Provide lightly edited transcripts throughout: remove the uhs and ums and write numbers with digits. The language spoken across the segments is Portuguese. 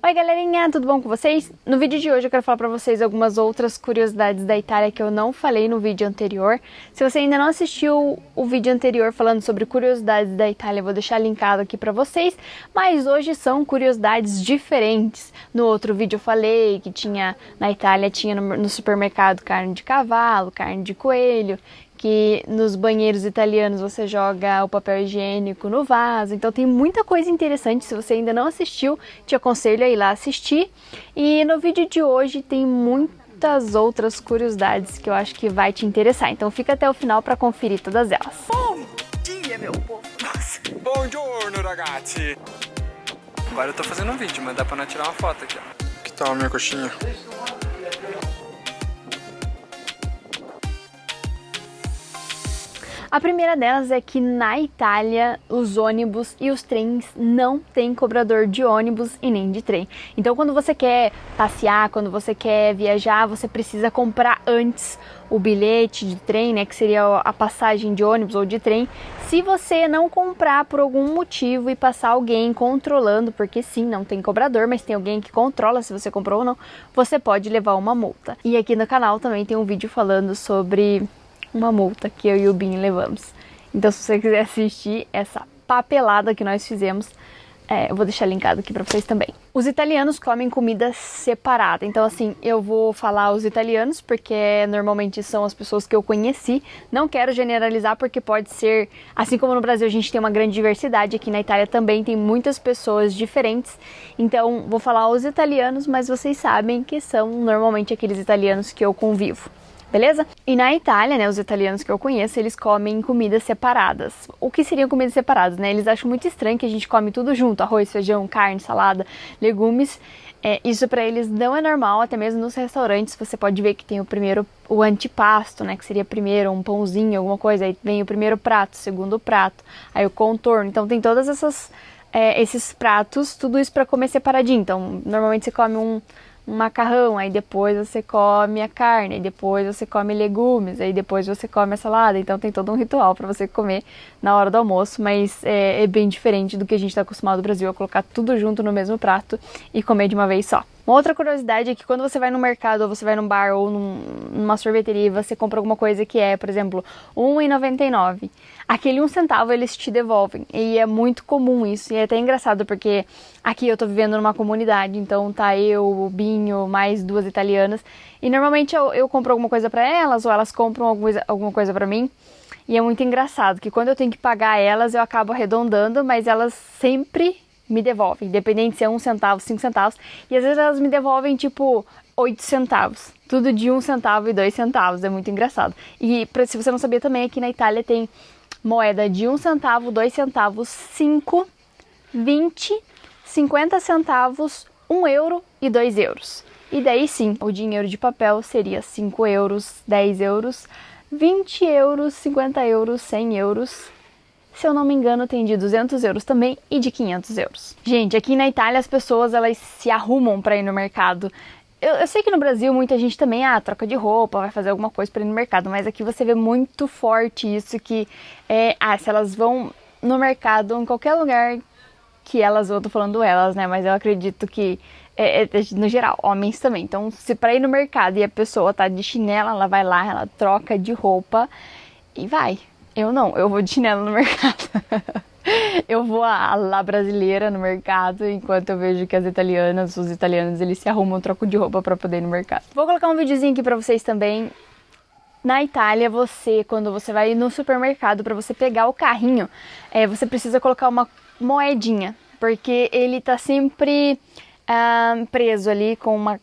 Oi galerinha, tudo bom com vocês? No vídeo de hoje eu quero falar pra vocês algumas outras curiosidades da Itália que eu não falei no vídeo anterior. Se você ainda não assistiu o vídeo anterior falando sobre curiosidades da Itália, eu vou deixar linkado aqui pra vocês. Mas hoje são curiosidades diferentes. No outro vídeo eu falei que na Itália tinha no supermercado carne de cavalo, carne de coelho, que nos banheiros italianos você joga o papel higiênico no vaso. Então tem muita coisa interessante. Se você ainda não assistiu, te aconselho a ir lá assistir. E no vídeo de hoje tem muitas outras curiosidades que eu acho que vai te interessar. Então fica até o final para conferir todas elas. Bom dia, meu povo! Nossa. Buongiorno, ragazzi! Agora eu tô fazendo um vídeo, mas dá pra não tirar uma foto aqui, ó. Que tal a minha coxinha? A primeira delas é que na Itália os ônibus e os trens não têm cobrador de ônibus e nem de trem. Então quando você quer passear, quando você quer viajar, você precisa comprar antes o bilhete de trem, né, que seria a passagem de ônibus ou de trem. Se você não comprar por algum motivo e passar alguém controlando, porque sim, não tem cobrador, mas tem alguém que controla se você comprou ou não, você pode levar uma multa. E aqui no canal também tem um vídeo falando sobre uma multa que eu e o Binho levamos. Então se você quiser assistir essa papelada que nós fizemos, eu vou deixar linkado aqui pra vocês também. Os italianos comem comida separada. Então assim, eu vou falar os italianos porque normalmente são as pessoas que eu conheci. Não quero generalizar porque pode ser, assim como no Brasil a gente tem uma grande diversidade, aqui na Itália também tem muitas pessoas diferentes. Então vou falar os italianos, mas vocês sabem que são normalmente aqueles italianos que eu convivo. Beleza? E na Itália, né, os italianos que eu conheço, eles comem comidas separadas. O que seriam comidas separadas, né? Eles acham muito estranho que a gente come tudo junto, arroz, feijão, carne, salada, legumes. Isso pra eles não é normal, até mesmo nos restaurantes você pode ver que tem o antipasto, né, que seria primeiro um pãozinho, alguma coisa, aí vem o primeiro prato, o segundo prato, aí o contorno. Então tem todas esses pratos, tudo isso pra comer separadinho. Então normalmente você come um macarrão, aí depois você come a carne, aí depois você come legumes, aí depois você come a salada. Então tem todo um ritual para você comer na hora do almoço, mas é bem diferente do que a gente está acostumado no Brasil, a colocar tudo junto no mesmo prato e comer de uma vez só. Uma outra curiosidade é que quando você vai no mercado, ou você vai num bar, ou numa sorveteria, você compra alguma coisa que é, por exemplo, R$1,99. Aquele 1 centavo eles te devolvem. E é muito comum isso. E é até engraçado porque aqui eu tô vivendo numa comunidade, então tá eu, o Binho, mais 2 italianas. E normalmente eu compro alguma coisa pra elas, ou elas compram alguma coisa pra mim. E é muito engraçado que quando eu tenho que pagar elas, eu acabo arredondando, mas elas sempre me devolvem, independente se é 1 centavo, 5 centavos, e às vezes elas me devolvem tipo 8 centavos, tudo de 1 centavo e 2 centavos, é muito engraçado. E se você não sabia também, aqui na Itália tem moeda de 1 centavo, 2 centavos, 5, 20, 50 centavos, 1 euro e 2 euros. E daí sim, o dinheiro de papel seria 5 euros, 10 euros, 20 euros, 50 euros, 100 euros... Se eu não me engano, tem de 200 euros também e de 500 euros. Gente, aqui na Itália as pessoas elas se arrumam para ir no mercado. Eu sei que no Brasil muita gente também, troca de roupa, vai fazer alguma coisa para ir no mercado, mas aqui você vê muito forte isso que, se elas vão no mercado, em qualquer lugar que elas vão, eu tô falando elas, né, mas eu acredito que no geral, homens também. Então, se para ir no mercado e a pessoa tá de chinela, ela vai lá, ela troca de roupa e vai. Eu não, eu vou de chinelo no mercado. Eu vou a lá brasileira no mercado, enquanto eu vejo que os italianos, eles se arrumam, trocam de roupa pra poder ir no mercado. Vou colocar um videozinho aqui pra vocês também. Na Itália, quando você vai no supermercado, pra você pegar o carrinho, você precisa colocar uma moedinha, porque ele tá sempre preso ali com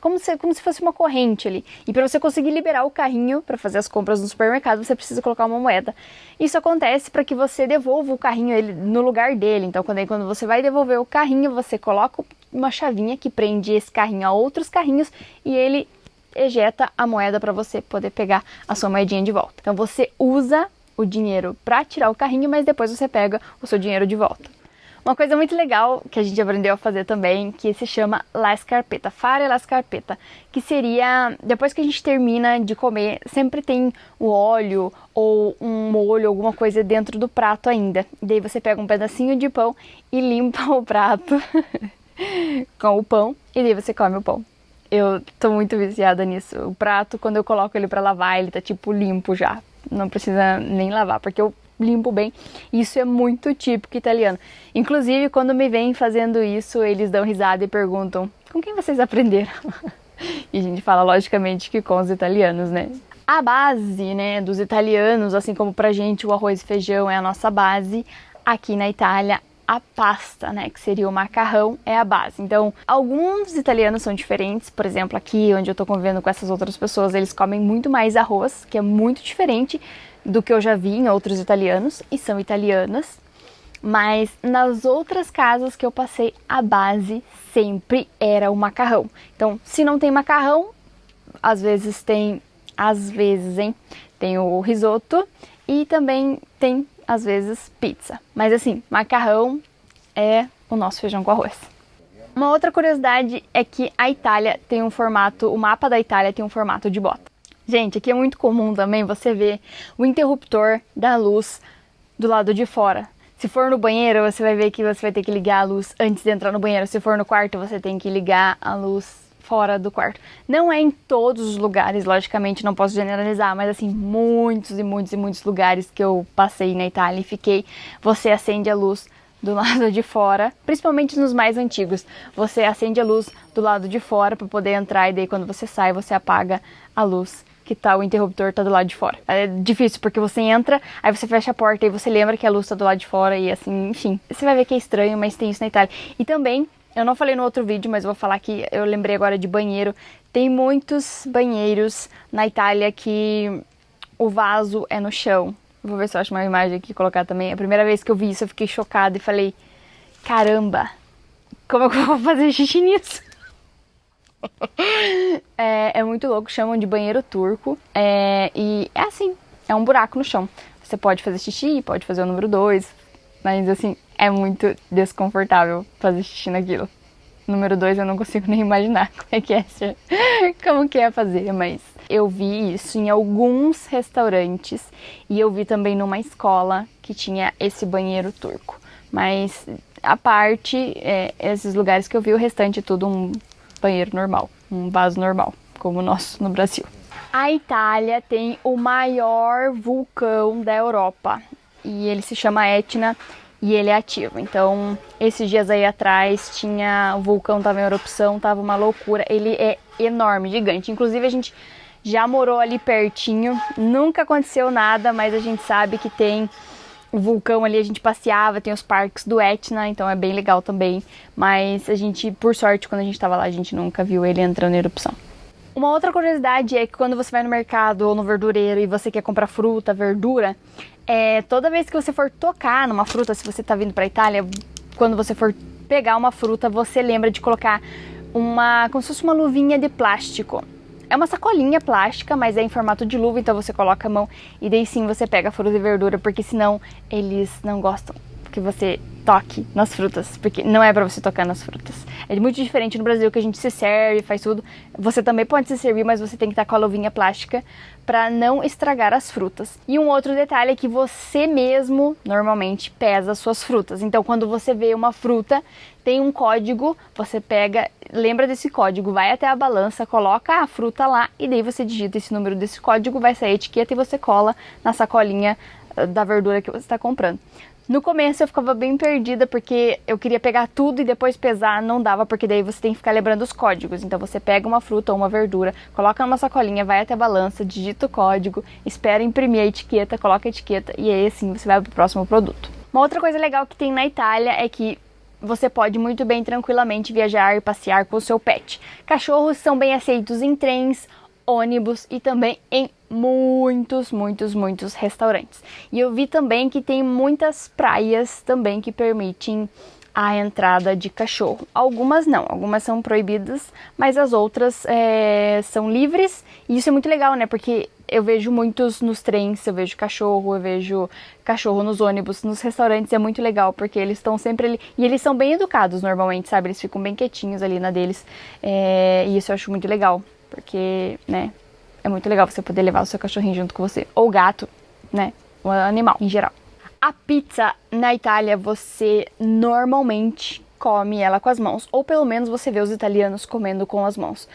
como se fosse uma corrente ali. E para você conseguir liberar o carrinho para fazer as compras no supermercado, você precisa colocar uma moeda. Isso acontece para que você devolva o carrinho no lugar dele. Então, quando você vai devolver o carrinho, você coloca uma chavinha que prende esse carrinho a outros carrinhos e ele ejeta a moeda para você poder pegar a sua moedinha de volta. Então, você usa o dinheiro para tirar o carrinho, mas depois você pega o seu dinheiro de volta. Uma coisa muito legal que a gente aprendeu a fazer também, que se chama la scarpetta, fare la scarpetta, que seria, depois que a gente termina de comer, sempre tem o óleo ou um molho, alguma coisa dentro do prato ainda. E daí você pega um pedacinho de pão e limpa o prato com o pão, e daí você come o pão. Eu tô muito viciada nisso. O prato, quando eu coloco ele pra lavar, ele tá tipo limpo já. Não precisa nem lavar, porque eu limpo bem. Isso é muito típico italiano. Inclusive, quando me vêm fazendo isso, eles dão risada e perguntam: com quem vocês aprenderam? E a gente fala, logicamente, que com os italianos, né? A base, né, dos italianos, assim como pra gente o arroz e feijão é a nossa base, aqui na Itália a pasta, né, que seria o macarrão, é a base. Então, alguns italianos são diferentes. Por exemplo, aqui onde eu tô convivendo com essas outras pessoas, eles comem muito mais arroz, que é muito diferente do que eu já vi em outros italianos, e são italianas. Mas nas outras casas que eu passei, a base sempre era o macarrão. Então, se não tem macarrão, às vezes tem o risoto e também tem, às vezes, pizza. Mas assim, macarrão é o nosso feijão com arroz. Uma outra curiosidade é que a Itália tem um formato, o mapa da Itália tem um formato de bota. Gente, aqui é muito comum também você ver o interruptor da luz do lado de fora. Se for no banheiro, você vai ver que você vai ter que ligar a luz antes de entrar no banheiro. Se for no quarto, você tem que ligar a luz fora do quarto. Não é em todos os lugares, logicamente, não posso generalizar, mas assim, muitos e muitos e muitos lugares que eu passei na Itália e fiquei, você acende a luz do lado de fora, principalmente nos mais antigos. Você acende a luz do lado de fora para poder entrar e daí quando você sai, você apaga a luz que tá, o interruptor tá do lado de fora. É difícil porque você entra, aí você fecha a porta e você lembra que a luz tá do lado de fora e assim, enfim. Você vai ver que é estranho, mas tem isso na Itália. E também, eu não falei no outro vídeo, mas eu vou falar aqui, eu lembrei agora de banheiro. Tem muitos banheiros na Itália que o vaso é no chão. Vou ver se eu acho uma imagem aqui e colocar também. A primeira vez que eu vi isso, eu fiquei chocada e falei, caramba, como é que eu vou fazer xixi nisso? É muito louco, chamam de banheiro turco. E é assim, é um buraco no chão. Você pode fazer xixi, pode fazer o número 2, mas assim, é muito desconfortável fazer xixi naquilo. Número 2 eu não consigo nem imaginar como que é fazer, mas eu vi isso em alguns restaurantes e eu vi também numa escola que tinha esse banheiro turco. Mas a parte, esses lugares que eu vi, o restante é tudo um banheiro normal, um vaso normal, como o nosso no Brasil. A Itália tem o maior vulcão da Europa e ele se chama Etna e ele é ativo. Então, esses dias aí atrás o vulcão tava em erupção, tava uma loucura. Ele é enorme, gigante. Inclusive a gente já morou ali pertinho, nunca aconteceu nada, mas a gente sabe que tem o vulcão ali, a gente passeava, tem os parques do Etna, então é bem legal também. Mas a gente, por sorte, quando a gente tava lá, a gente nunca viu ele entrando em erupção. Uma outra curiosidade é que quando você vai no mercado ou no verdureiro e você quer comprar fruta, verdura, toda vez que você for tocar numa fruta, se você tá vindo pra Itália, quando você for pegar uma fruta, você lembra de colocar como se fosse uma luvinha de plástico. É uma sacolinha plástica, mas é em formato de luva, então você coloca a mão e daí sim você pega a fruta e verdura, porque senão eles não gostam que você toque nas frutas, porque não é pra você tocar nas frutas. É muito diferente no Brasil, que a gente se serve, faz tudo. Você também pode se servir, mas você tem que estar com a luvinha plástica pra não estragar as frutas. E um outro detalhe é que você mesmo, normalmente, pesa as suas frutas. Então, quando você vê uma fruta, tem um código, você pega, lembra desse código, vai até a balança, coloca a fruta lá e daí você digita esse número desse código, vai sair a etiqueta e você cola na sacolinha da verdura que você está comprando. No começo eu ficava bem perdida porque eu queria pegar tudo e depois pesar, não dava, porque daí você tem que ficar lembrando os códigos. Então você pega uma fruta ou uma verdura, coloca numa sacolinha, vai até a balança, digita o código, espera imprimir a etiqueta, coloca a etiqueta e aí assim você vai pro próximo produto. Uma outra coisa legal que tem na Itália é que você pode muito bem, tranquilamente viajar e passear com o seu pet. Cachorros são bem aceitos em trens, ônibus e também em muitos restaurantes. E eu vi também que tem muitas praias também que permitem a entrada de cachorro. Algumas não, algumas são proibidas, mas as outras são livres. E isso é muito legal, né? Porque eu vejo muitos nos trens, eu vejo cachorro nos ônibus, nos restaurantes, é muito legal, porque eles estão sempre ali, e eles são bem educados normalmente, sabe? Eles ficam bem quietinhos ali na deles, e isso eu acho muito legal, porque, né, é muito legal você poder levar o seu cachorrinho junto com você, ou gato, né, o animal em geral. A pizza na Itália, você normalmente come ela com as mãos, ou pelo menos você vê os italianos comendo com as mãos.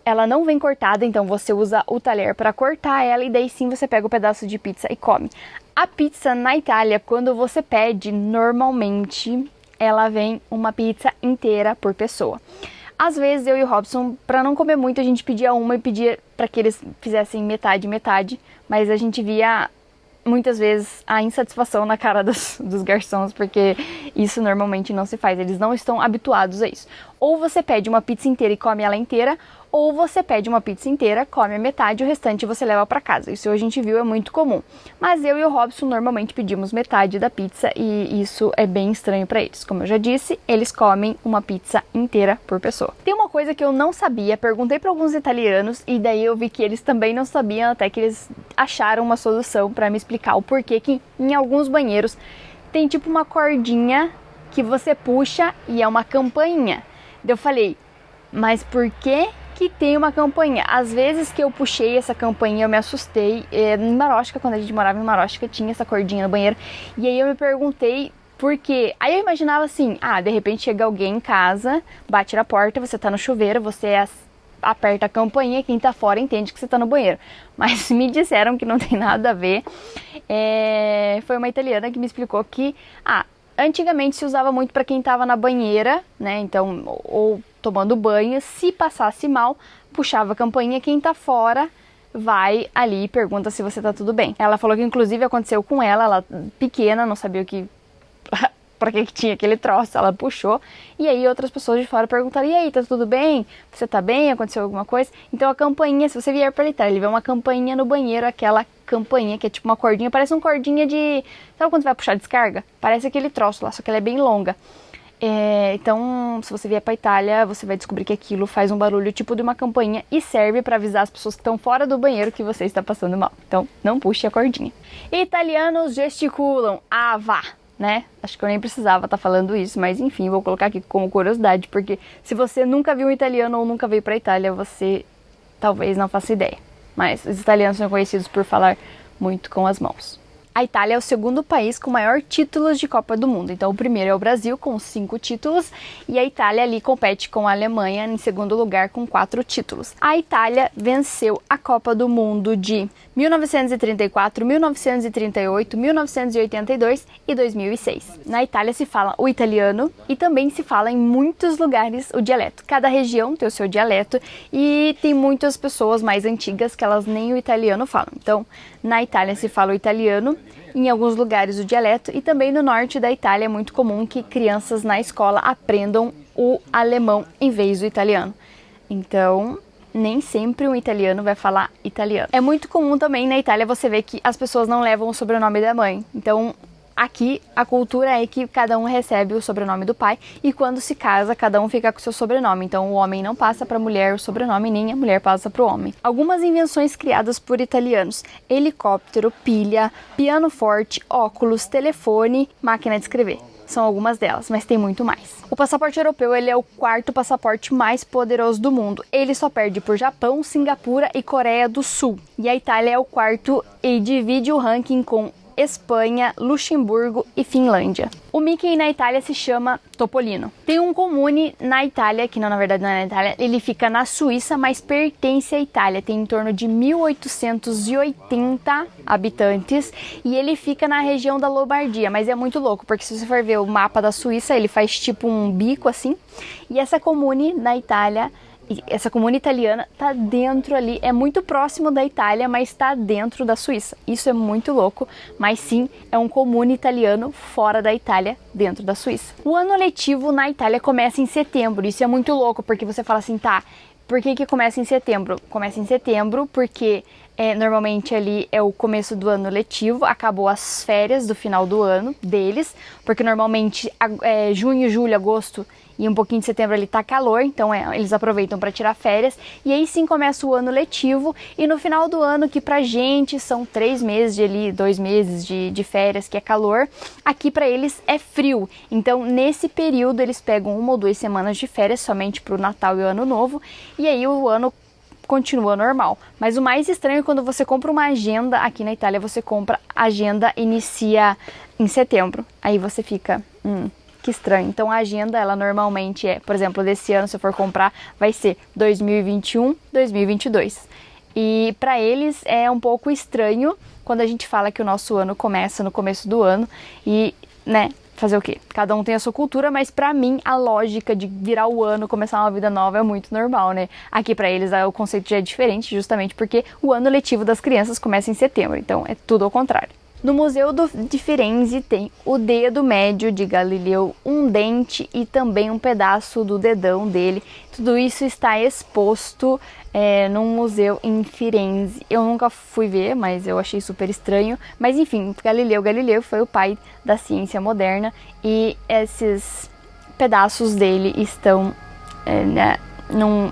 Ela não vem cortada, então você usa o talher para cortar ela e daí sim você pega o pedaço de pizza e come. A pizza na Itália, quando você pede, normalmente ela vem uma pizza inteira por pessoa. Às vezes eu e o Robson, para não comer muito, a gente pedia uma e pedia para que eles fizessem metade, metade, mas a gente via muitas vezes a insatisfação na cara dos garçons, porque isso normalmente não se faz, eles não estão habituados a isso. Ou você pede uma pizza inteira e come ela inteira, ou você pede uma pizza inteira, come a metade e o restante você leva para casa. Isso a gente viu, é muito comum. Mas eu e o Robson normalmente pedimos metade da pizza e isso é bem estranho para eles. Como eu já disse, eles comem uma pizza inteira por pessoa. Tem uma coisa que eu não sabia, perguntei para alguns italianos e daí eu vi que eles também não sabiam, até que eles acharam uma solução para me explicar o porquê que em alguns banheiros tem tipo uma cordinha que você puxa e é uma campainha. Eu falei, mas por que tem uma campainha? Às vezes que eu puxei essa campainha eu me assustei. Em Maróstica, quando a gente morava em Maróstica, tinha essa cordinha no banheiro. E aí eu me perguntei por quê. Aí eu imaginava assim, de repente chega alguém em casa, bate na porta, você tá no chuveiro, você aperta a campainha, quem tá fora entende que você tá no banheiro. Mas me disseram que não tem nada a ver. Foi uma italiana que me explicou que antigamente se usava muito para quem estava na banheira, né? Então, ou tomando banho, se passasse mal, puxava a campainha, quem tá fora vai ali e pergunta se você tá tudo bem. Ela falou que inclusive aconteceu com ela pequena, não sabia o que para que tinha aquele troço, ela puxou, e aí outras pessoas de fora perguntaram, e aí, tá tudo bem? Você tá bem? Aconteceu alguma coisa? Então a campainha, se você vier pra Itália, ele vê uma campainha no banheiro, aquela campainha que é tipo uma cordinha, parece uma cordinha de... Sabe quando você vai puxar descarga? Parece aquele troço lá, só que ela é bem longa. Então, se você vier pra Itália, você vai descobrir que aquilo faz um barulho tipo de uma campainha e serve para avisar as pessoas que estão fora do banheiro que você está passando mal. Então, não puxe a cordinha. Italianos gesticulam. Vá! Né? Acho que eu nem precisava estar falando isso, mas enfim, vou colocar aqui como curiosidade, porque se você nunca viu um italiano ou nunca veio para a Itália, você talvez não faça ideia. Mas os italianos são conhecidos por falar muito com as mãos. A Itália é o segundo país com maior títulos de Copa do Mundo. Então o primeiro é o Brasil com 5 títulos e a Itália ali compete com a Alemanha em segundo lugar com 4 títulos. A Itália venceu a Copa do Mundo de 1934, 1938, 1982 e 2006. Na Itália se fala o italiano e também se fala em muitos lugares o dialeto. Cada região tem o seu dialeto e tem muitas pessoas mais antigas que elas nem o italiano falam. Então, na Itália se fala o italiano, em alguns lugares o dialeto e também no norte da Itália é muito comum que crianças na escola aprendam o alemão em vez do italiano. Então, nem sempre um italiano vai falar italiano. É muito comum também na Itália você ver que as pessoas não levam o sobrenome da mãe. Então, aqui a cultura é que cada um recebe o sobrenome do pai e quando se casa, cada um fica com o seu sobrenome. Então, o homem não passa para a mulher o sobrenome, nem a mulher passa para o homem. Algumas invenções criadas por italianos: helicóptero, pilha, piano forte, óculos, telefone, máquina de escrever. São algumas delas, mas tem muito mais. O passaporte europeu ele é o quarto passaporte mais poderoso do mundo. Ele só perde por Japão, Singapura e Coreia do Sul. E a Itália é o quarto e divide o ranking com Espanha, Luxemburgo e Finlândia. O Mickey na Itália se chama Topolino. Tem um comune na Itália, que não, na verdade não é na Itália, ele fica na Suíça, mas pertence à Itália. Tem em torno de 1880 habitantes e ele fica na região da Lombardia, mas é muito louco, porque se você for ver o mapa da Suíça, ele faz tipo um bico assim, e essa comune na Itália, essa comune italiana tá dentro ali, é muito próximo da Itália, mas tá dentro da Suíça. Isso é muito louco, mas sim, é um comune italiano fora da Itália, dentro da Suíça. O ano letivo na Itália começa em setembro, isso é muito louco, porque você fala assim, tá, por que começa em setembro? Começa em setembro porque normalmente ali é o começo do ano letivo, acabou as férias do final do ano deles, porque normalmente junho, julho, agosto e um pouquinho de setembro ali tá calor, então eles aproveitam para tirar férias, e aí sim começa o ano letivo, e no final do ano, que pra gente são 3 meses de ali, 2 meses de férias, que é calor, aqui pra eles é frio, então nesse período eles pegam 1 ou 2 semanas de férias, somente pro Natal e o Ano Novo, e aí o ano continua normal. Mas o mais estranho é quando você compra uma agenda, aqui na Itália você compra, a agenda inicia em setembro, aí você fica... que estranho. Então a agenda, ela normalmente é, por exemplo, desse ano, se eu for comprar, vai ser 2021, 2022. E para eles é um pouco estranho quando a gente fala que o nosso ano começa no começo do ano e, né, fazer o quê? Cada um tem a sua cultura, mas pra mim a lógica de virar o ano, começar uma vida nova é muito normal, né? Aqui pra eles o conceito já é diferente, justamente porque o ano letivo das crianças começa em setembro, então é tudo ao contrário. No Museu de Firenze tem o dedo médio de Galileu, um dente e também um pedaço do dedão dele. Tudo isso está exposto num museu em Firenze. Eu nunca fui ver, mas eu achei super estranho. Mas enfim, Galileu foi o pai da ciência moderna e esses pedaços dele estão num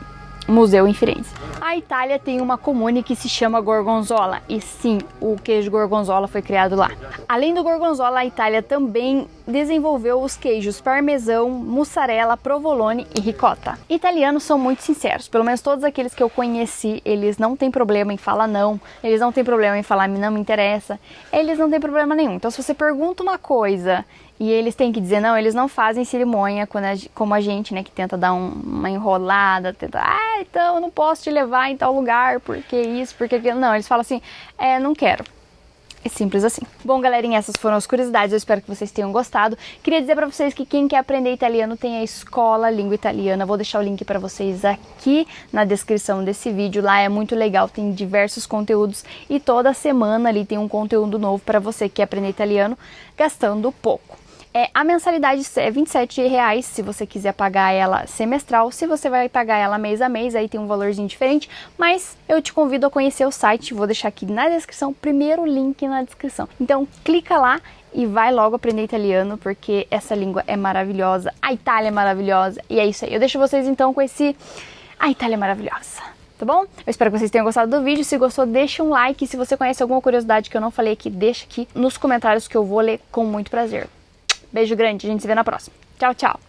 museu em Firenze. A Itália tem uma comune que se chama Gorgonzola, e sim, o queijo gorgonzola foi criado lá. Além do gorgonzola, a Itália também desenvolveu os queijos parmesão, mussarela, provolone e ricota. Italianos são muito sinceros, pelo menos todos aqueles que eu conheci, eles não têm problema em falar não, eles não têm problema em falar não me interessa, eles não têm problema nenhum. Então se você pergunta uma coisa e eles têm que dizer não, eles não fazem cerimônia como a gente, né, que tenta dar uma enrolada, tenta, então eu não posso te levar em tal lugar, porque isso, porque aquilo. Não, eles falam assim, não quero. É simples assim. Bom, galerinha, essas foram as curiosidades, eu espero que vocês tenham gostado. Queria dizer pra vocês que quem quer aprender italiano tem a Escola Língua Italiana. Vou deixar o link pra vocês aqui na descrição desse vídeo. Lá é muito legal, tem diversos conteúdos e toda semana ali tem um conteúdo novo pra você que quer aprender italiano gastando pouco. A mensalidade é R$27 se você quiser pagar ela semestral. Se você vai pagar ela mês a mês, aí tem um valorzinho diferente. Mas eu te convido a conhecer o site, vou deixar aqui na descrição, primeiro link na descrição. Então clica lá e vai logo aprender italiano, porque essa língua é maravilhosa, a Itália é maravilhosa, e é isso aí. Eu deixo vocês então com a Itália é maravilhosa. Tá bom? Eu espero que vocês tenham gostado do vídeo. Se gostou, deixa um like. Se você conhece alguma curiosidade que eu não falei aqui, deixa aqui nos comentários que eu vou ler com muito prazer. Beijo grande, a gente se vê na próxima. Tchau, tchau!